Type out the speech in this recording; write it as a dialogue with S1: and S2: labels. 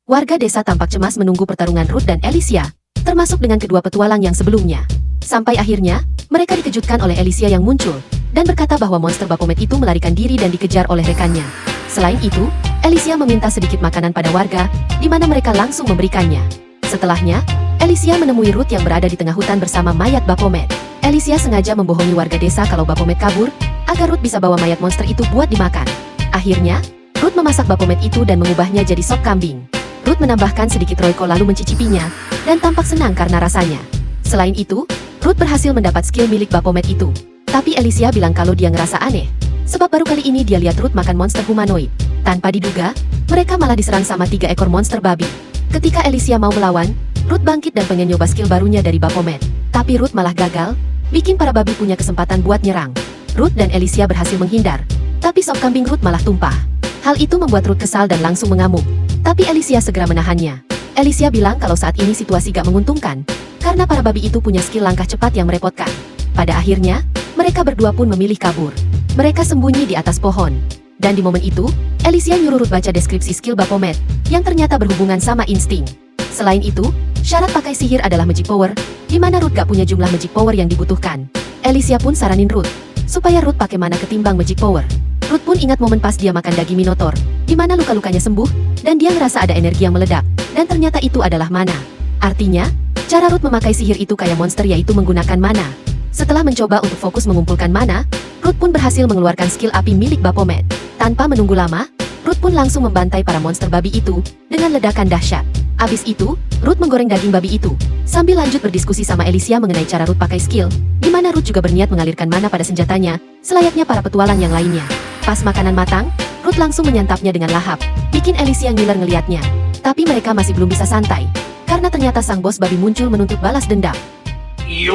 S1: Warga desa tampak cemas menunggu pertarungan Ruth dan Alicia, termasuk dengan kedua petualang yang sebelumnya. Sampai akhirnya, mereka dikejutkan oleh Alicia yang muncul, dan berkata bahwa monster Baphomet itu melarikan diri dan dikejar oleh rekannya. Selain itu, Alicia meminta sedikit makanan pada warga, di mana mereka langsung memberikannya. Setelahnya, Alicia menemui Ruth yang berada di tengah hutan bersama mayat Baphomet. Alicia sengaja membohongi warga desa kalau Baphomet kabur, agar Ruth bisa bawa mayat monster itu buat dimakan. Akhirnya, Ruth memasak Baphomet itu dan mengubahnya jadi sop kambing. Ruth menambahkan sedikit royco lalu mencicipinya, dan tampak senang karena rasanya. Selain itu, Ruth berhasil mendapat skill milik Baphomet itu. Tapi Alicia bilang kalau dia ngerasa aneh, sebab baru kali ini dia lihat Ruth makan monster humanoid. Tanpa diduga, mereka malah diserang sama 3 ekor monster babi. Ketika Alicia mau melawan, Ruth bangkit dan pengen nyoba skill barunya dari Baphomet. Tapi Ruth malah gagal, bikin para babi punya kesempatan buat nyerang. Ruth dan Alicia berhasil menghindar, tapi sop kambing Ruth malah tumpah. Hal itu membuat Ruth kesal dan langsung mengamuk. Tapi Alicia segera menahannya. Alicia bilang kalau saat ini situasi gak menguntungkan, karena para babi itu punya skill langkah cepat yang merepotkan. Pada akhirnya, mereka berdua pun memilih kabur. Mereka sembunyi di atas pohon. Dan di momen itu, Alicia nyuruh Ruth baca deskripsi skill Baphomet, yang ternyata berhubungan sama insting. Selain itu, syarat pakai sihir adalah magic power, di mana Ruth gak punya jumlah magic power yang dibutuhkan. Alicia pun saranin Ruth, supaya Ruth pakai mana ketimbang magic power. Ruth pun ingat momen pas dia makan daging minotaur, di mana luka-lukanya sembuh, dan dia ngerasa ada energi yang meledak, dan ternyata itu adalah mana. Artinya, cara Ruth memakai sihir itu kayak monster yaitu menggunakan mana. Setelah mencoba untuk fokus mengumpulkan mana, Ruth pun berhasil mengeluarkan skill api milik Baphomet. Tanpa menunggu lama, Ruth pun langsung membantai para monster babi itu, dengan ledakan dahsyat. Abis itu, Ruth menggoreng daging babi itu, sambil lanjut berdiskusi sama Alicia mengenai cara Ruth pakai skill, di mana Ruth juga berniat mengalirkan mana pada senjatanya, selayaknya para petualang yang lainnya. Pas makanan matang, Ruth langsung menyantapnya dengan lahap, bikin Alicia ngiler ngeliatnya. Tapi mereka masih belum bisa santai, karena ternyata sang bos babi muncul menuntut balas dendam.
S2: Yo!